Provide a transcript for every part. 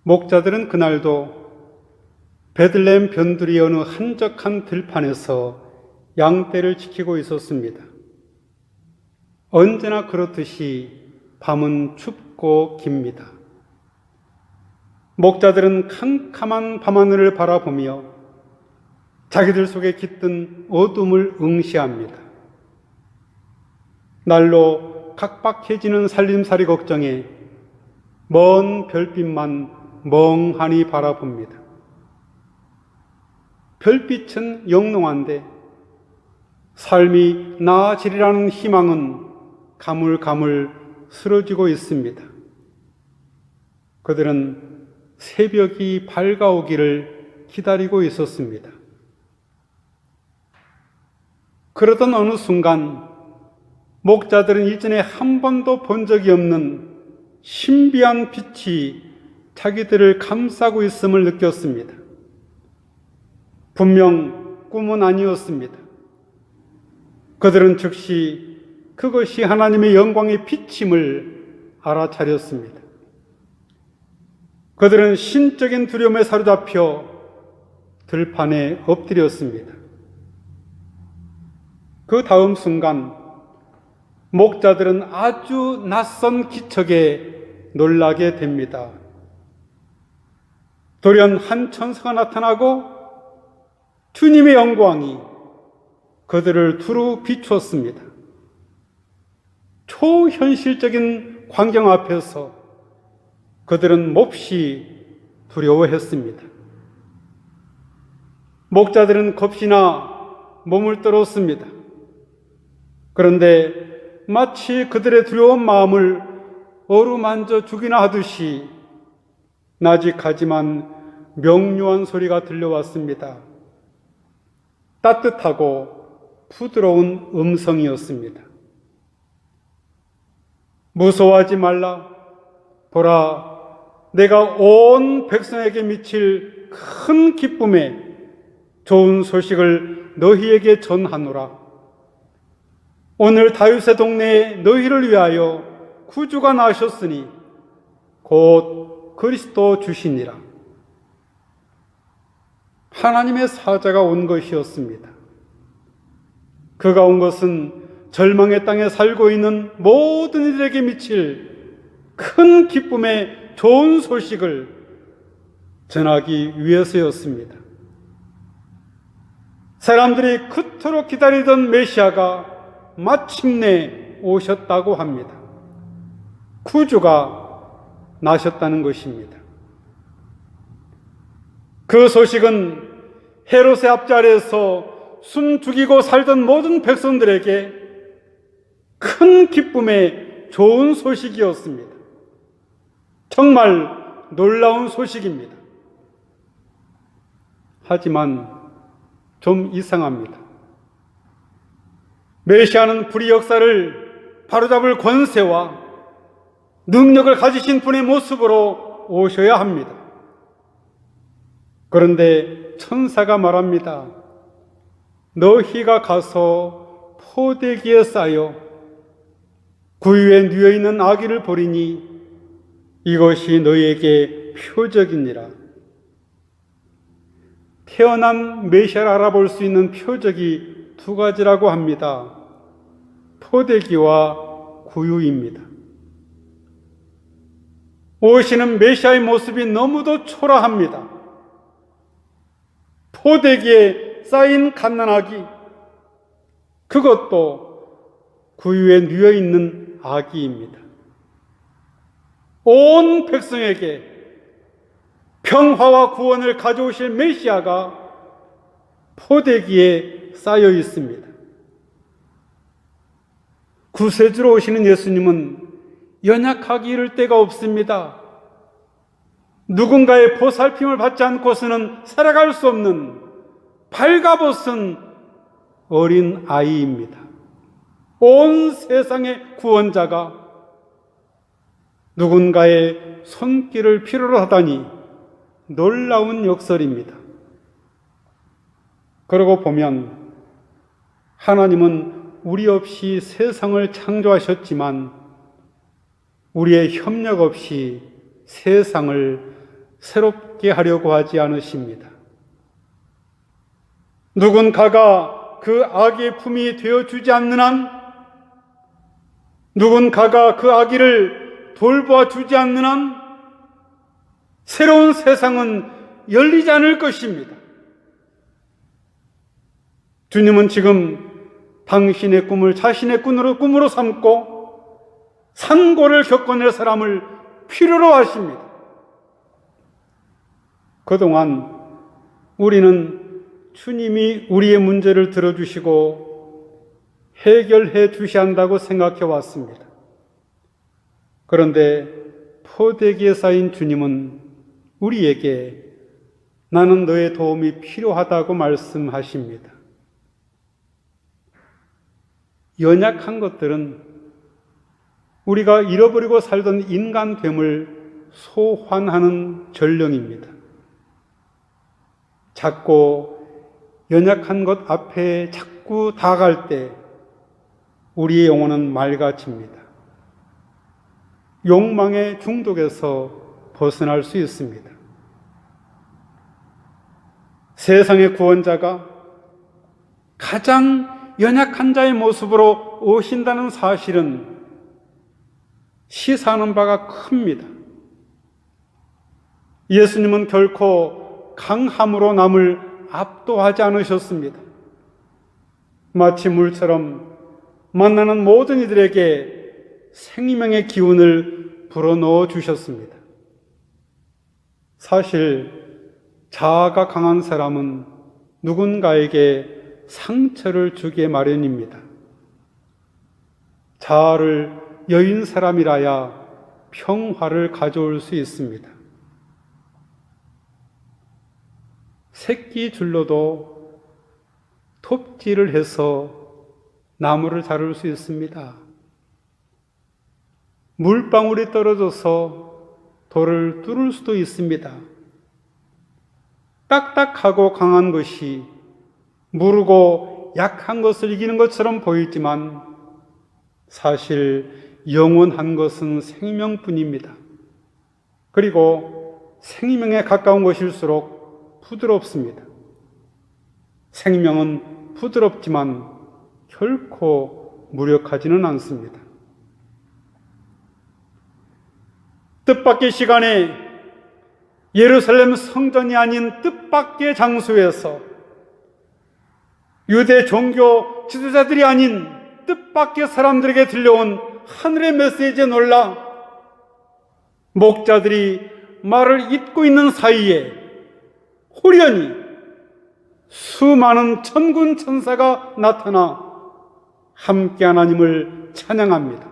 목자들은 그날도 베들레헴 변두리 어느 한적한 들판에서 양떼를 지키고 있었습니다. 언제나 그렇듯이 밤은 춥고 깁니다. 목자들은 캄캄한 밤하늘을 바라보며 자기들 속에 깃든 어둠을 응시합니다. 날로 각박해지는 살림살이 걱정에 먼 별빛만 멍하니 바라봅니다. 별빛은 영롱한데 삶이 나아지리라는 희망은 가물가물 쓰러지고 있습니다. 그들은 새벽이 밝아오기를 기다리고 있었습니다. 그러던 어느 순간 목자들은 이전에 한 번도 본 적이 없는 신비한 빛이 자기들을 감싸고 있음을 느꼈습니다. 분명 꿈은 아니었습니다. 그들은 즉시 그것이 하나님의 영광의 빛임을 알아차렸습니다. 그들은 신적인 두려움에 사로잡혀 들판에 엎드렸습니다. 그 다음 순간 목자들은 아주 낯선 기척에 놀라게 됩니다. 돌연 한 천사가 나타나고 주님의 영광이 그들을 두루 비추었습니다. 초현실적인 광경 앞에서 그들은 몹시 두려워했습니다. 목자들은 겁시나 몸을 떨었습니다. 그런데 마치 그들의 두려운 마음을 어루만져 주기나 하듯이 나직하지만 명료한 소리가 들려왔습니다. 따뜻하고 부드러운 음성이었습니다. 무서워하지 말라. 보라, 내가 온 백성에게 미칠 큰 기쁨에 좋은 소식을 너희에게 전하노라. 오늘 다윗의 동네에 너희를 위하여 구주가 나셨으니 곧 그리스도 주시니라. 하나님의 사자가 온 것이었습니다. 그가 온 것은 절망의 땅에 살고 있는 모든 이들에게 미칠 큰 기쁨의 좋은 소식을 전하기 위해서였습니다. 사람들이 그토록 기다리던 메시아가 마침내 오셨다고 합니다. 구주가 나셨다는 것입니다. 그 소식은 헤롯의 앞자리에서 숨 죽이고 살던 모든 백성들에게 큰 기쁨의 좋은 소식이었습니다. 정말 놀라운 소식입니다. 하지만 좀 이상합니다. 메시아는 불의 역사를 바로잡을 권세와 능력을 가지신 분의 모습으로 오셔야 합니다. 그런데 천사가 말합니다. 너희가 가서 포대기에 싸여 구유에 누워있는 아기를 보리니 이것이 너희에게 표적이니라. 태어난 메시아를 알아볼 수 있는 표적이 두 가지라고 합니다. 포대기와 구유입니다. 오시는 메시아의 모습이 너무도 초라합니다. 포대기에 쌓인 갓난아기, 그것도 구유에 누워있는 아기입니다. 온 백성에게 평화와 구원을 가져오실 메시아가 포대기에 쌓여 있습니다. 구세주로 오시는 예수님은 연약하기 이를 데가 없습니다. 누군가의 보살핌을 받지 않고서는 살아갈 수 없는 발가벗은 어린 아이입니다. 온 세상의 구원자가 누군가의 손길을 필요로 하다니 놀라운 역설입니다. 그러고 보면 하나님은 우리 없이 세상을 창조하셨지만 우리의 협력 없이 세상을 새롭게 하려고 하지 않으십니다. 누군가가 그 악의 품이 되어주지 않는 한, 누군가가 그 아기를 돌보아 주지 않는 한 새로운 세상은 열리지 않을 것입니다. 주님은 지금 당신의 꿈을 자신의 꿈으로 삼고 산고를 겪어낼 사람을 필요로 하십니다. 그동안 우리는 주님이 우리의 문제를 들어주시고 해결해 주셔야 한다고 생각해 왔습니다. 그런데 포대기에 쌓인 주님은 우리에게 나는 너의 도움이 필요하다고 말씀하십니다. 연약한 것들은 우리가 잃어버리고 살던 인간됨을 소환하는 전령입니다. 작고 연약한 것 앞에 자꾸 다가갈 때 우리의 영혼은 맑아집니다. 욕망의 중독에서 벗어날 수 있습니다. 세상의 구원자가 가장 연약한 자의 모습으로 오신다는 사실은 시사하는 바가 큽니다. 예수님은 결코 강함으로 남을 압도하지 않으셨습니다. 마치 물처럼 만나는 모든 이들에게 생명의 기운을 불어넣어 주셨습니다. 사실 자아가 강한 사람은 누군가에게 상처를 주기에 마련입니다. 자아를 여인 사람이라야 평화를 가져올 수 있습니다. 새끼 줄로도 톱질을 해서 나무를 자를 수 있습니다. 물방울이 떨어져서 돌을 뚫을 수도 있습니다. 딱딱하고 강한 것이 무르고 약한 것을 이기는 것처럼 보이지만 사실 영원한 것은 생명뿐입니다. 그리고 생명에 가까운 것일수록 부드럽습니다. 생명은 부드럽지만 결코 무력하지는 않습니다. 뜻밖의 시간에 예루살렘 성전이 아닌 뜻밖의 장소에서 유대 종교 지도자들이 아닌 뜻밖의 사람들에게 들려온 하늘의 메시지에 놀라 목자들이 말을 잇고 있는 사이에 호련히 수많은 천군 천사가 나타나 함께 하나님을 찬양합니다.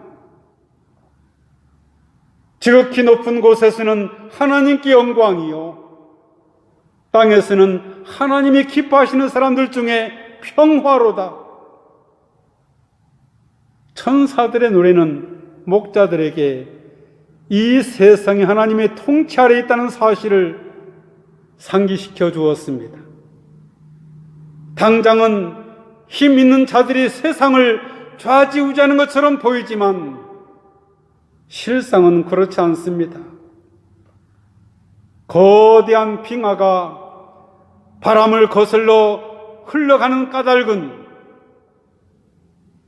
지극히 높은 곳에서는 하나님께 영광이요, 땅에서는 하나님이 기뻐하시는 사람들 중에 평화로다. 천사들의 노래는 목자들에게 이 세상이 하나님의 통치 아래 있다는 사실을 상기시켜 주었습니다. 당장은 힘 있는 자들이 세상을 좌지우지하는 것처럼 보이지만 실상은 그렇지 않습니다. 거대한 빙하가 바람을 거슬러 흘러가는 까닭은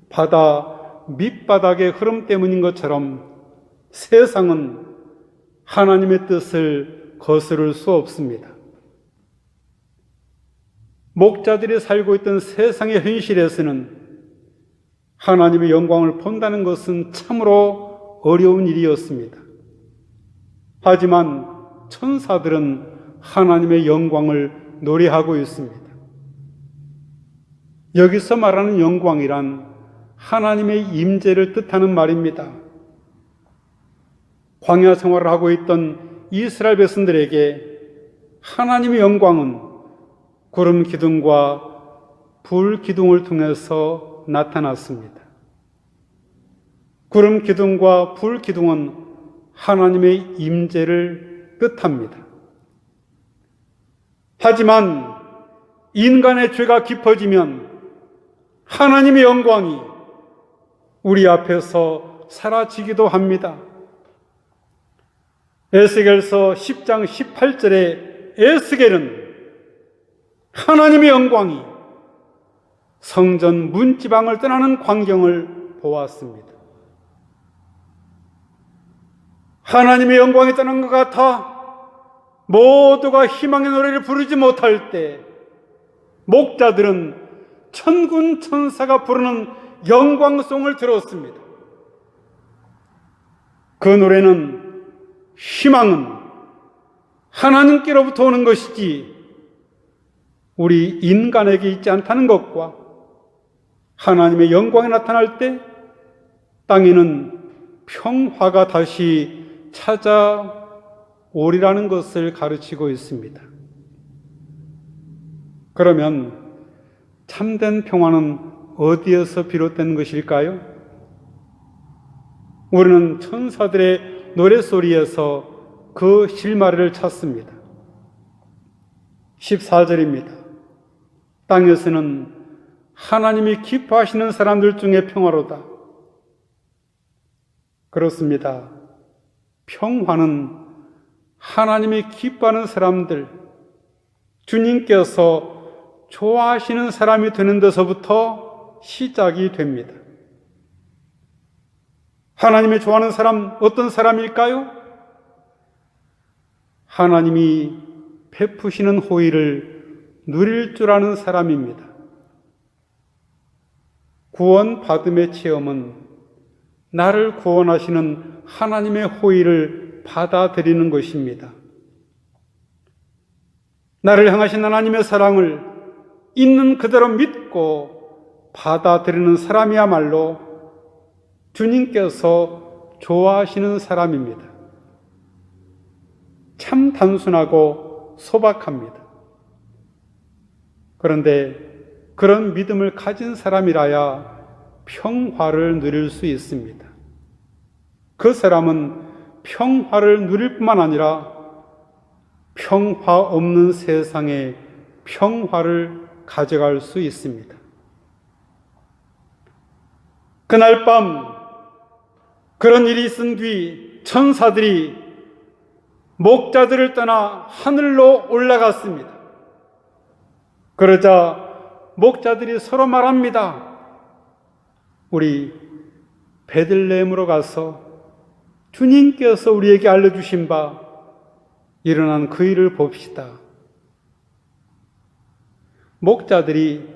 바다 밑바닥의 흐름 때문인 것처럼 세상은 하나님의 뜻을 거스를 수 없습니다. 목자들이 살고 있던 세상의 현실에서는 하나님의 영광을 본다는 것은 참으로 어려운 일이었습니다. 하지만 천사들은 하나님의 영광을 노래하고 있습니다. 여기서 말하는 영광이란 하나님의 임재를 뜻하는 말입니다. 광야 생활을 하고 있던 이스라엘 백성들에게 하나님의 영광은 구름 기둥과 불 기둥을 통해서 나타났습니다. 구름 기둥과 불 기둥은 하나님의 임재를 뜻합니다. 하지만 인간의 죄가 깊어지면 하나님의 영광이 우리 앞에서 사라지기도 합니다. 에스겔서 10장 18절에 에스겔은 하나님의 영광이 성전 문지방을 떠나는 광경을 보았습니다. 하나님의 영광이 떠난 것 같아 모두가 희망의 노래를 부르지 못할 때 목자들은 천군 천사가 부르는 영광송을 들었습니다. 그 노래는 희망은 하나님께로부터 오는 것이지 우리 인간에게 있지 않다는 것과 하나님의 영광이 나타날 때 땅에는 평화가 다시 찾아오리라는 것을 가르치고 있습니다. 그러면 참된 평화는 어디에서 비롯된 것일까요? 우리는 천사들의 노랫소리에서 그 실마리를 찾습니다. 14절입니다. 땅에서는 하나님이 기뻐하시는 사람들 중에 평화로다. 그렇습니다. 평화는 하나님이 기뻐하는 사람들, 주님께서 좋아하시는 사람이 되는 데서부터 시작이 됩니다. 하나님이 좋아하는 사람, 어떤 사람일까요? 하나님이 베푸시는 호의를 누릴 줄 아는 사람입니다. 구원받음의 체험은 나를 구원하시는 하나님의 호의를 받아들이는 것입니다. 나를 향하신 하나님의 사랑을 있는 그대로 믿고 받아들이는 사람이야말로 주님께서 좋아하시는 사람입니다. 참 단순하고 소박합니다. 그런데 그런 믿음을 가진 사람이라야 평화를 누릴 수 있습니다. 그 사람은 평화를 누릴 뿐만 아니라 평화 없는 세상에 평화를 가져갈 수 있습니다. 그날 밤 그런 일이 있은 뒤 천사들이 목자들을 떠나 하늘로 올라갔습니다. 그러자 목자들이 서로 말합니다. 우리 베들레헴으로 가서 주님께서 우리에게 알려주신 바 일어난 그 일을 봅시다. 목자들이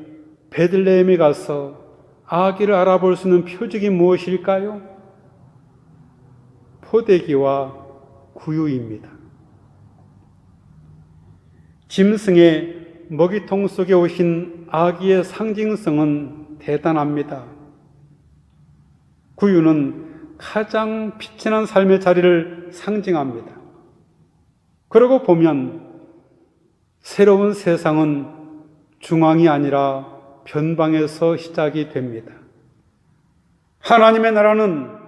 베들레헴에 가서 아기를 알아볼 수 있는 표적이 무엇일까요? 포대기와 구유입니다. 짐승의 먹이통 속에 오신 아기의 상징성은 대단합니다. 구유는 가장 빛이 난 삶의 자리를 상징합니다. 그러고 보면 새로운 세상은 중앙이 아니라 변방에서 시작이 됩니다. 하나님의 나라는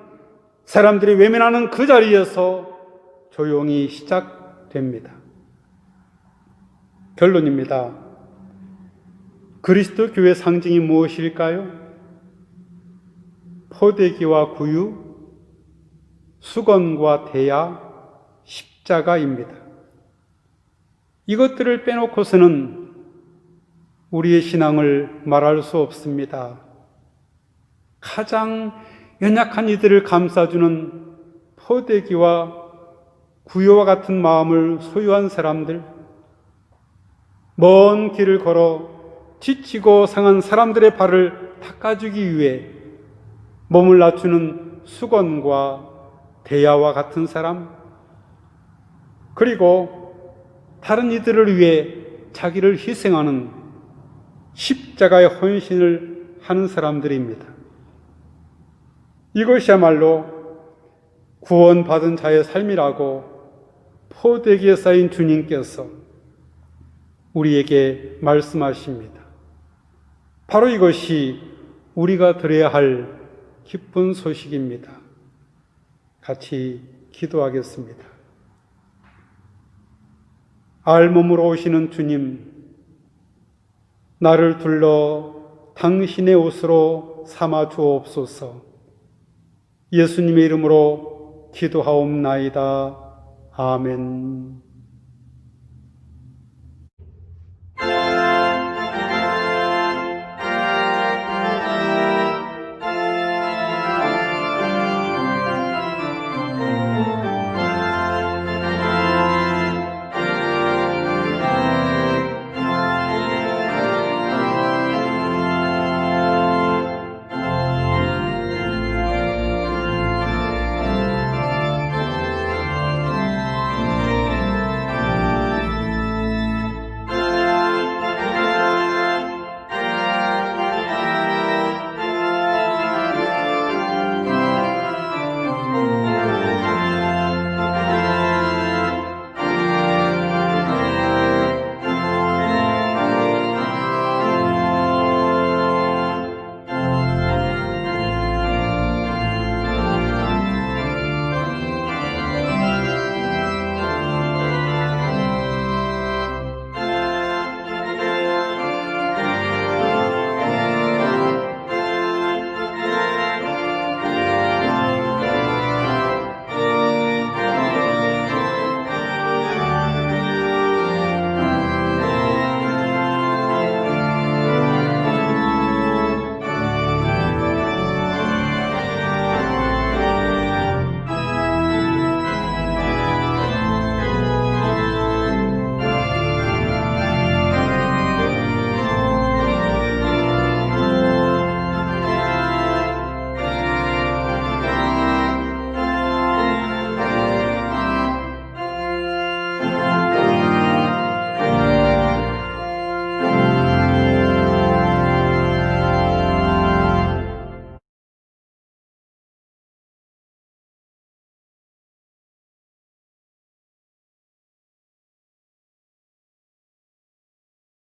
사람들이 외면하는 그 자리에서 조용히 시작됩니다. 결론입니다. 그리스도 교회 상징이 무엇일까요? 포대기와 구유, 수건과 대야, 십자가입니다. 이것들을 빼놓고서는 우리의 신앙을 말할 수 없습니다. 가장 연약한 이들을 감싸주는 포대기와 구유와 같은 마음을 소유한 사람들, 먼 길을 걸어 지치고 상한 사람들의 발을 닦아주기 위해 몸을 낮추는 수건과 대야와 같은 사람, 그리고 다른 이들을 위해 자기를 희생하는 십자가의 헌신을 하는 사람들입니다. 이것이야말로 구원받은 자의 삶이라고 포대기에 쌓인 주님께서 우리에게 말씀하십니다. 바로 이것이 우리가 들어야 할 기쁜 소식입니다. 같이 기도하겠습니다. 알몸으로 오시는 주님, 나를 둘러 당신의 옷으로 삼아 주옵소서. 예수님의 이름으로 기도하옵나이다. 아멘.